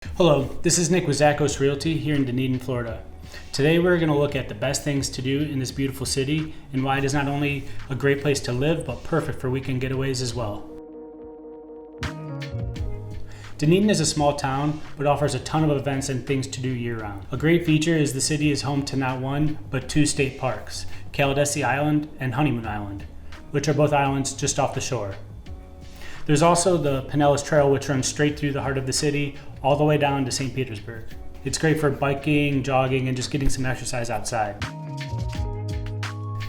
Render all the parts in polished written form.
Hello, this is Nick with Zakos Realty here in Dunedin, Florida. Today we're going to look at the best things to do in this beautiful city and why it is not only a great place to live, but perfect for weekend getaways as well. Dunedin is a small town, but offers a ton of events and things to do year-round. A great feature is the city is home to not one, but two state parks, Kalidesi Island and Honeymoon Island, which are both islands just off the shore. There's also the Pinellas Trail, which runs straight through the heart of the city, all the way down to St. Petersburg. It's great for biking, jogging, and just getting some exercise outside.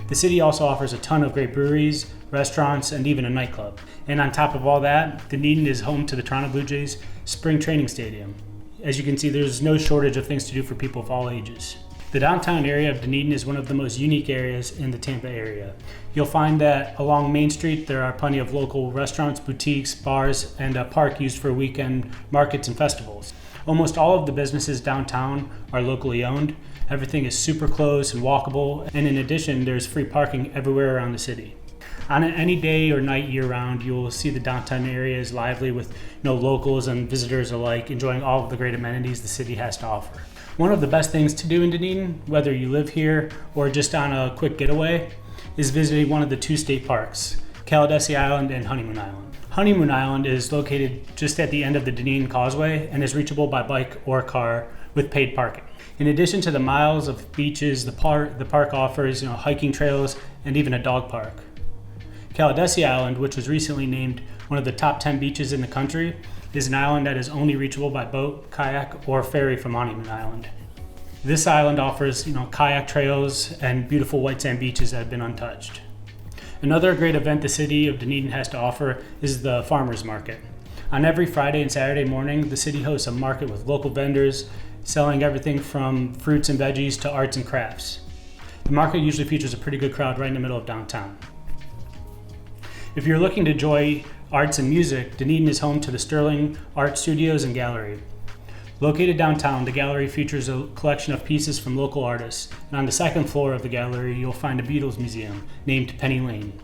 The city also offers a ton of great breweries, restaurants, and even a nightclub. And on top of all that, Dunedin is home to the Toronto Blue Jays spring training stadium. As you can see, there's no shortage of things to do for people of all ages. The downtown area of Dunedin is one of the most unique areas in the Tampa area. You'll find that along Main Street there are plenty of local restaurants, boutiques, bars, and a park used for weekend markets and festivals. Almost all of the businesses downtown are locally owned. Everything is super close and walkable, and in addition there's free parking everywhere around the city. On any day or night year-round, you will see the downtown area is lively with locals and visitors alike enjoying all of the great amenities the city has to offer. One of the best things to do in Dunedin, whether you live here or just on a quick getaway, is visiting one of the two state parks, Kalidesi Island and Honeymoon Island. Honeymoon Island is located just at the end of the Dunedin Causeway and is reachable by bike or car with paid parking. In addition to the miles of beaches, the park offers hiking trails and even a dog park. Kalidesi Island, which was recently named one of the top 10 beaches in the country, is an island that is only reachable by boat, kayak, or ferry from Honeymoon Island. This island offers kayak trails and beautiful white sand beaches that have been untouched. Another great event the city of Dunedin has to offer is the Farmers Market. On every Friday and Saturday morning, the city hosts a market with local vendors selling everything from fruits and veggies to arts and crafts. The market usually features a pretty good crowd right in the middle of downtown. If you're looking to enjoy arts and music, Dunedin is home to the Sterling Art Studios and Gallery. Located downtown, the gallery features a collection of pieces from local artists, and on the second floor of the gallery you'll find a Beatles museum named Penny Lane.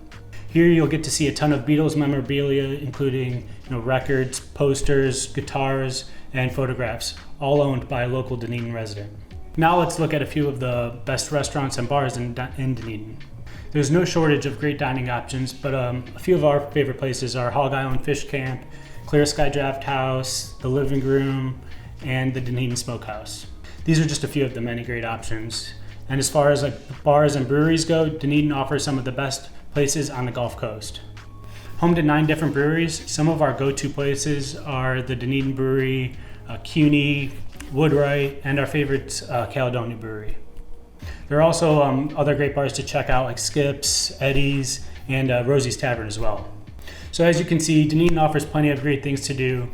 Here you'll get to see a ton of Beatles memorabilia, including records, posters, guitars, and photographs, all owned by a local Dunedin resident. Now let's look at a few of the best restaurants and bars in Dunedin. There's no shortage of great dining options, but a few of our favorite places are Hog Island Fish Camp, Clear Sky Draft House, the Living Room, and the Dunedin Smokehouse. These are just a few of the many great options. And as far as bars and breweries go, Dunedin offers some of the best places on the Gulf Coast. Home to 9 different breweries, some of our go-to places are the Dunedin Brewery, CUNY, Woodwright, and our favorite Caledonia Brewery. There are also other great bars to check out like Skip's, Eddie's, and Rosie's Tavern as well. So as you can see, Dunedin offers plenty of great things to do,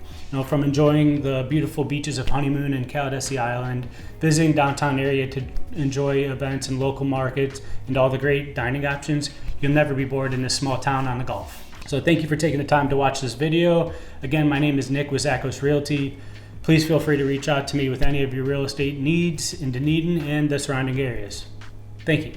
from enjoying the beautiful beaches of Honeymoon and Kalidesi Island, visiting downtown area to enjoy events and local markets, and all the great dining options. You'll never be bored in this small town on the Gulf. So thank you for taking the time to watch this video. Again, my name is Nick with Zakos Realty. Please feel free to reach out to me with any of your real estate needs in Dunedin and the surrounding areas. Thank you.